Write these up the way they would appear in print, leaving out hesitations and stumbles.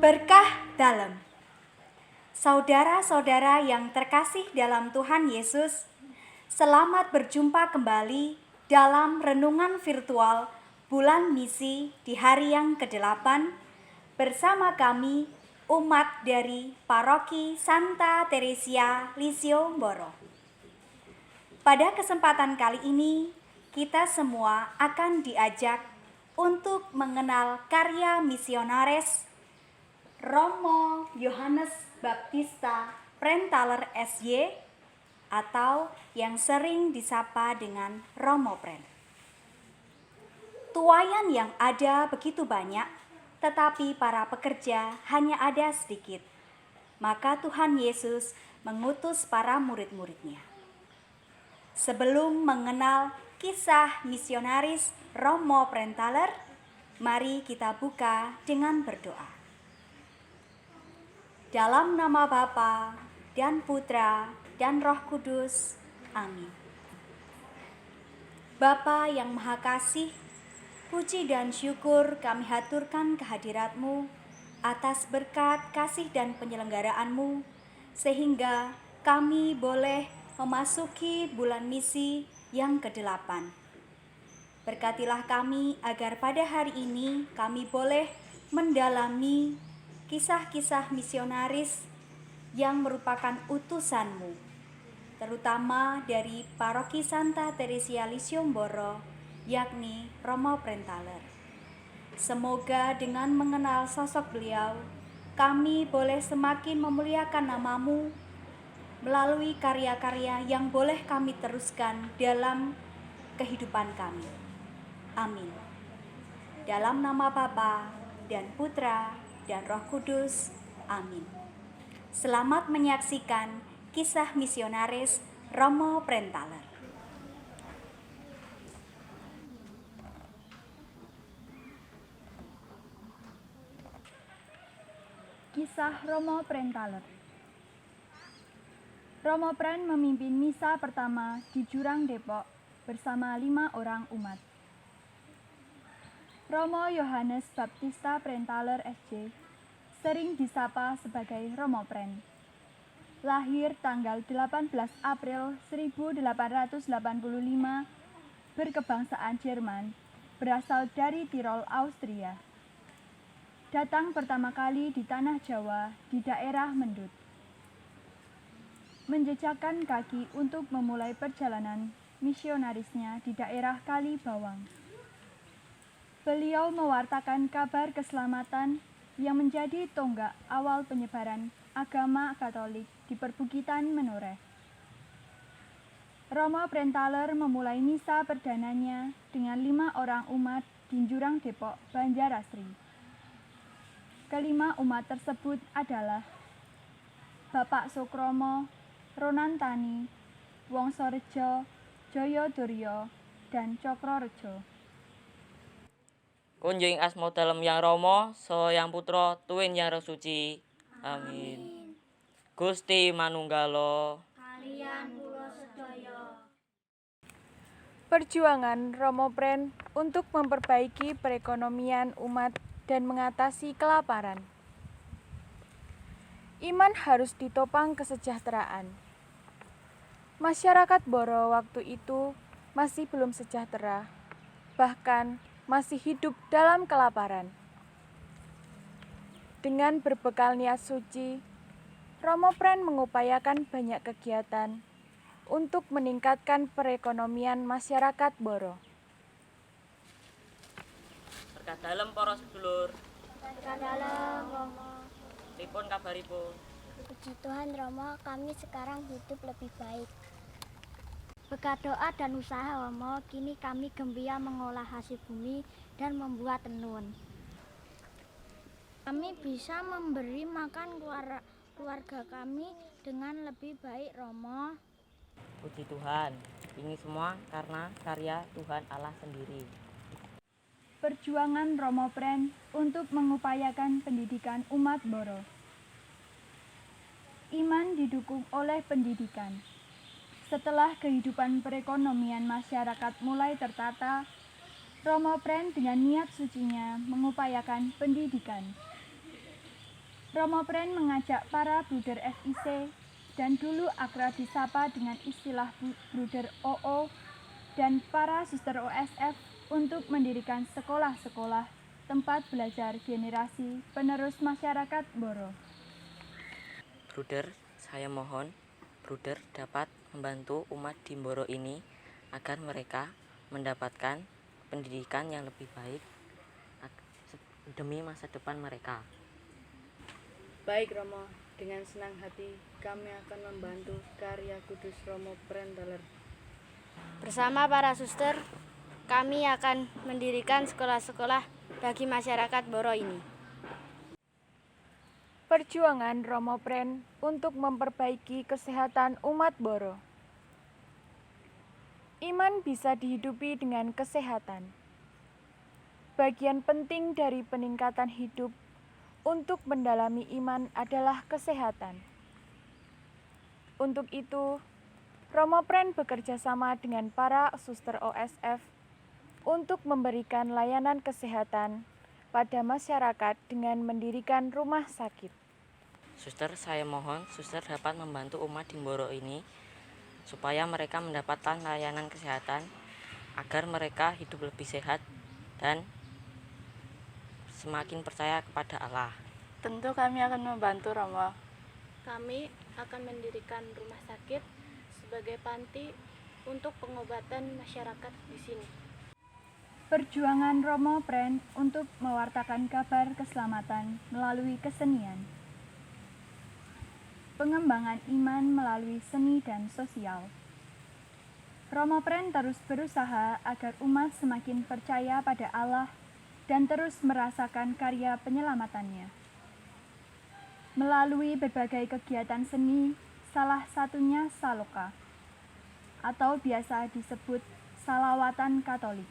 Berkah dalam. Saudara-saudara yang terkasih dalam Tuhan Yesus, selamat berjumpa kembali dalam renungan virtual bulan misi di hari yang ke-8 bersama kami umat dari Paroki Santa Teresia Lisio Mboro. Pada kesempatan kali ini, kita semua akan diajak untuk mengenal karya misionaris Romo Yohanes Baptista Prentaler SY atau yang sering disapa dengan Romo Pren. Tuayan yang ada begitu banyak, tetapi para pekerja hanya ada sedikit. Maka Tuhan Yesus mengutus para murid-muridnya. Sebelum mengenal kisah misionaris Romo Prentaler, mari kita buka dengan berdoa. Dalam nama Bapa dan Putra dan Roh Kudus. Amin. Bapa yang Maha Kasih, puji dan syukur kami haturkan kehadirat-Mu atas berkat kasih dan penyelenggaraanmu, sehingga kami boleh memasuki bulan misi yang ke-8. Berkatilah kami agar pada hari ini kami boleh mendalami kisah-kisah misionaris yang merupakan utusan-Mu, terutama dari Paroki Santa Teresia Lisio Mboro, yakni Romo Prentaler. Semoga dengan mengenal sosok beliau, kami boleh semakin memuliakan nama-Mu melalui karya-karya yang boleh kami teruskan dalam kehidupan kami. Amin. Dalam nama Bapa dan Putra dan Roh Kudus. Amin. Selamat menyaksikan kisah misionaris Romo Prentaler. Kisah Romo Prentaler. Romo Pren memimpin misa pertama di Jurang Depok bersama 5 orang umat. Romo Yohanes Baptista Prentaler SJ, sering disapa sebagai Romo Pren. Lahir tanggal 18 April 1885, berkebangsaan Jerman, berasal dari Tirol, Austria. Datang pertama kali di tanah Jawa di daerah Mendut. Menjejakkan kaki untuk memulai perjalanan misionarisnya di daerah Kali Bawang. Beliau mewartakan kabar keselamatan yang menjadi tonggak awal penyebaran agama Katolik di perbukitan Menoreh. Romo Prentaler memulai misa perdananya dengan 5 orang umat di Jurang Depok, Banjarasri. Kelima umat tersebut adalah Bapak Sukromo, Ronantani, Wongsorejo, Joyoduryo, dan Cokrorejo. Kunjing asmo dalem yang Romo, so yang putra tuwin yang Roh Suci. Amin. Gusti manunggalo Kalian kula sedaya. Perjuangan Romo Pren untuk memperbaiki perekonomian umat dan mengatasi kelaparan. Iman harus ditopang kesejahteraan. Masyarakat Boro waktu itu masih belum sejahtera, bahkan masih hidup dalam kelaparan. Dengan berbekal niat suci, Romo Pren mengupayakan banyak kegiatan untuk meningkatkan perekonomian masyarakat Boro. berkah dalem para sedulur. Berkah dalam Romo. Pripun kabaripun? Puji Tuhan Romo, kami sekarang hidup lebih baik. Berkat doa dan usaha Romo, kini kami gembira mengolah hasil bumi dan membuat tenun. Kami bisa memberi makan keluarga kami dengan lebih baik Romo. Puji Tuhan, ini semua karena karya Tuhan Allah sendiri. Perjuangan Romo Pren untuk mengupayakan pendidikan umat Boro. Iman didukung oleh pendidikan. Setelah kehidupan perekonomian masyarakat mulai tertata, Romo Pren dengan niat sucinya mengupayakan pendidikan. Romo Pren mengajak para bruder FIC dan dulu akrab disapa dengan istilah bruder OO dan para suster OSF untuk mendirikan sekolah-sekolah tempat belajar generasi penerus masyarakat Boro. Bruder, saya mohon Bruder dapat membantu umat di Boro ini agar mereka mendapatkan pendidikan yang lebih baik demi masa depan mereka. Baik Romo, dengan senang hati kami akan membantu karya Kudus Romo Pren Taler. Bersama para suster, kami akan mendirikan sekolah-sekolah bagi masyarakat Boro ini. Perjuangan Romo Pren untuk memperbaiki kesehatan umat Boro. Iman bisa dihidupi dengan kesehatan. Bagian penting dari peningkatan hidup untuk mendalami iman adalah kesehatan. Untuk itu, Romo Pren bekerja sama dengan para suster OSF untuk memberikan layanan kesehatan pada masyarakat dengan mendirikan rumah sakit. Suster, saya mohon suster dapat membantu umat di Boro ini supaya mereka mendapatkan layanan kesehatan agar mereka hidup lebih sehat dan semakin percaya kepada Allah. Tentu kami akan membantu Romo. Kami akan mendirikan rumah sakit sebagai panti untuk pengobatan masyarakat di sini. Perjuangan Romo Pren untuk mewartakan kabar keselamatan melalui kesenian. Pengembangan iman melalui seni dan sosial. Romo Pren terus berusaha agar umat semakin percaya pada Allah dan terus merasakan karya penyelamatannya. Melalui berbagai kegiatan seni, salah satunya Saloka, atau biasa disebut Salawatan Katolik.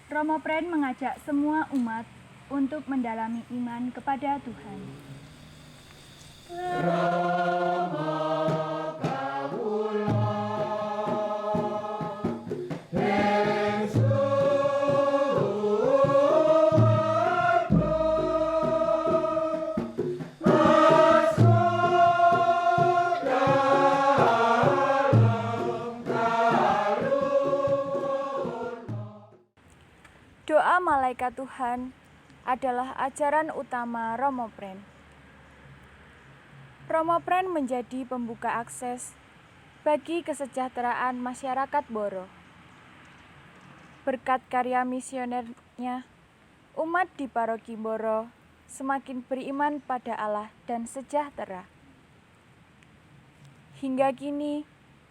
Romo Pren mengajak semua umat untuk mendalami iman kepada Tuhan. Doa malaikat Tuhan adalah ajaran utama Romo Pren. Romo Pren menjadi pembuka akses bagi kesejahteraan masyarakat Boro. Berkat karya misionernya, umat di paroki Boro semakin beriman pada Allah dan sejahtera. Hingga kini,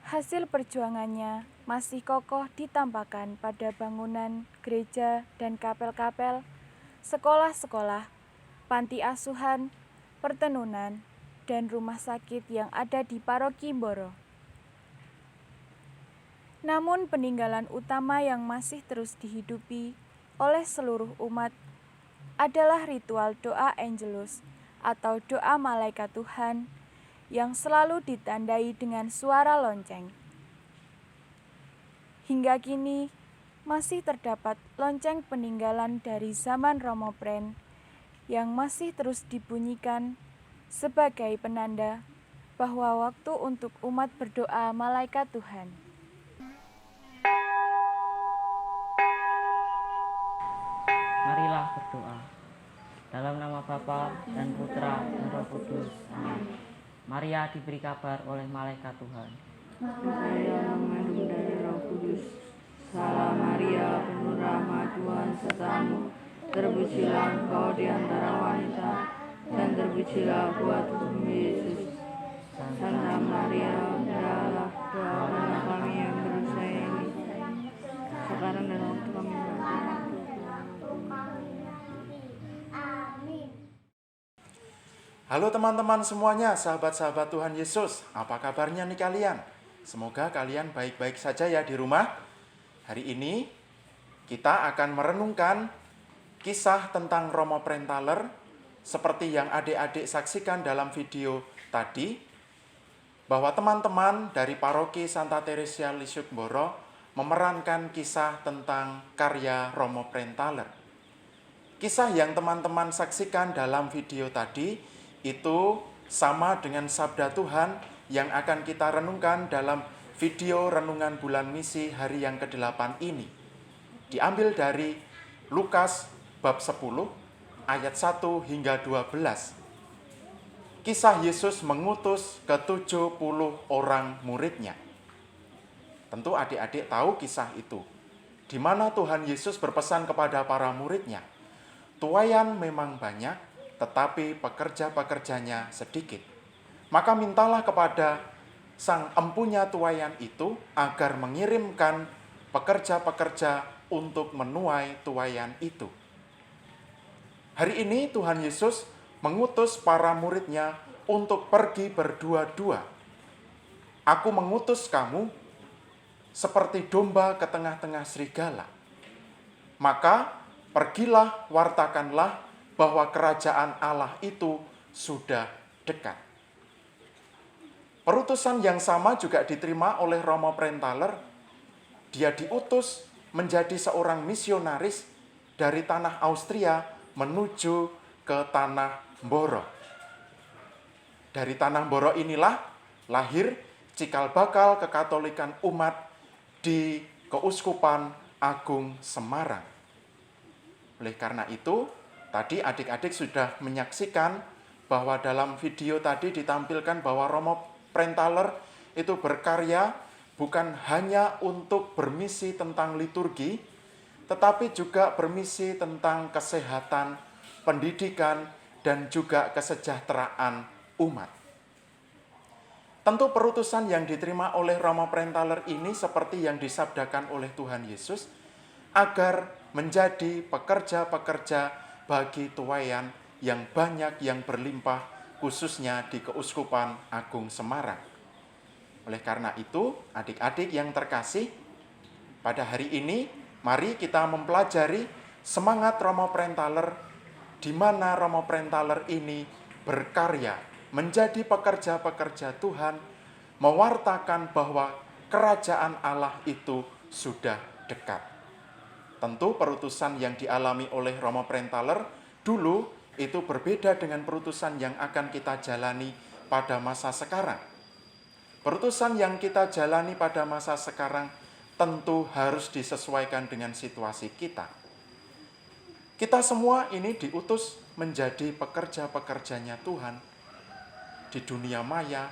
hasil perjuangannya masih kokoh ditampakkan pada bangunan gereja dan kapel-kapel, sekolah-sekolah, panti asuhan, pertenunan, dan rumah sakit yang ada di paroki Boro. Namun peninggalan utama yang masih terus dihidupi oleh seluruh umat adalah ritual doa Angelus atau doa malaikat Tuhan yang selalu ditandai dengan suara lonceng. Hingga kini masih terdapat lonceng peninggalan dari zaman Romo Pren yang masih terus dibunyikan sebagai penanda bahwa waktu untuk umat berdoa malaikat Tuhan. Marilah berdoa. Dalam nama Bapa dan Putra dan Roh Kudus. Amin. Maria diberi kabar oleh malaikat Tuhan. Saya mengandung dari Roh Kudus. Salam Maria, penuh rahmat Tuhan sertamu. Terpujilah engkau di antara wanita, dan terpujilah buah tubuhmu Yesus. Santa Maria, Bunda Allah, doakanlah kami yang berdosa ini, sekarang dan waktu kami mati. Halo teman-teman semuanya, sahabat-sahabat Tuhan Yesus. Apa kabarnya nih kalian? Semoga kalian baik-baik saja ya di rumah. Hari ini kita akan merenungkan kisah tentang Romo Pren Taler seperti yang adik-adik saksikan dalam video tadi, bahwa teman-teman dari paroki Santa Teresia Lisieux Boro memerankan kisah tentang karya Romo Pren Taler. Kisah yang teman-teman saksikan dalam video tadi itu sama dengan sabda Tuhan yang akan kita renungkan dalam video renungan bulan misi hari yang ke-8 ini. Diambil dari Lukas bab 10 ayat 1 hingga 12. Kisah Yesus mengutus ke-70 orang muridnya. Tentu adik-adik tahu kisah itu, di mana Tuhan Yesus berpesan kepada para muridnya, tuaian memang banyak, tetapi pekerja-pekerjanya sedikit. Maka mintalah kepada sang empunya tuaian itu agar mengirimkan pekerja-pekerja untuk menuai tuaian itu. Hari ini Tuhan Yesus mengutus para muridnya untuk pergi berdua-dua. Aku mengutus kamu seperti domba ke tengah-tengah serigala. Maka pergilah, wartakanlah bahwa kerajaan Allah itu sudah dekat. Perutusan yang sama juga diterima oleh Romo Prentaler. Dia diutus menjadi seorang misionaris dari tanah Austria menuju ke tanah Mboro. Dari tanah Mboro inilah lahir cikal bakal kekatolikan umat di Keuskupan Agung Semarang. Oleh karena itu, tadi adik-adik sudah menyaksikan bahwa dalam video tadi ditampilkan bahwa Romo Prentaler itu berkarya bukan hanya untuk bermisi tentang liturgi, tetapi juga bermisi tentang kesehatan, pendidikan, dan juga kesejahteraan umat. Tentu perutusan yang diterima oleh Romo Prentaler ini seperti yang disabdakan oleh Tuhan Yesus, agar menjadi pekerja-pekerja bagi tuaian yang banyak, yang berlimpah, khususnya di Keuskupan Agung Semarang. Oleh karena itu, adik-adik yang terkasih, pada hari ini mari kita mempelajari semangat Romo Prentaler, di mana Romo Prentaler ini berkarya menjadi pekerja-pekerja Tuhan, mewartakan bahwa kerajaan Allah itu sudah dekat. Tentu perutusan yang dialami oleh Romo Prentaler dulu itu berbeda dengan perutusan yang akan kita jalani pada masa sekarang. Perutusan yang kita jalani pada masa sekarang tentu harus disesuaikan dengan situasi kita. Kita semua ini diutus menjadi pekerja-pekerjanya Tuhan di dunia maya,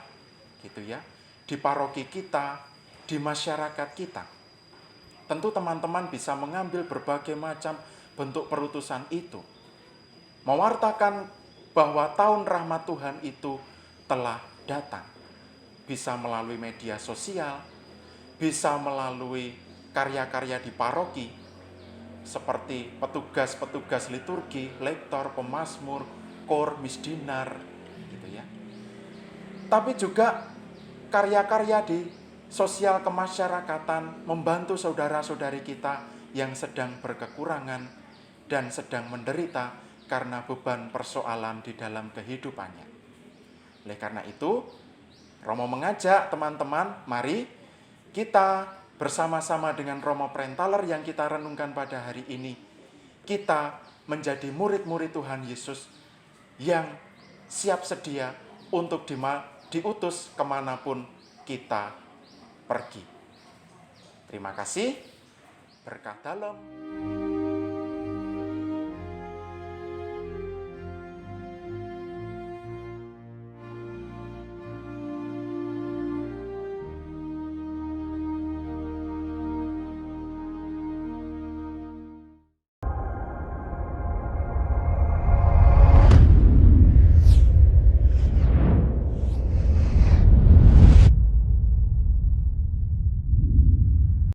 gitu ya, di paroki kita, di masyarakat kita. Tentu teman-teman bisa mengambil berbagai macam bentuk perutusan itu. Mewartakan bahwa tahun rahmat Tuhan itu telah datang. Bisa melalui media sosial, bisa melalui karya-karya di paroki, seperti petugas-petugas liturgi, lektor, pemazmur, kor, misdinar, gitu ya. Tapi juga karya-karya di sosial kemasyarakatan membantu saudara-saudari kita yang sedang berkekurangan dan sedang menderita karena beban persoalan di dalam kehidupannya. Oleh karena itu, Romo mengajak teman-teman, mari kita bersama-sama dengan Romo Prentaler yang kita renungkan pada hari ini, kita menjadi murid-murid Tuhan Yesus yang siap sedia untuk diutus kemanapun kita pergi. Terima kasih. Berkah dalam.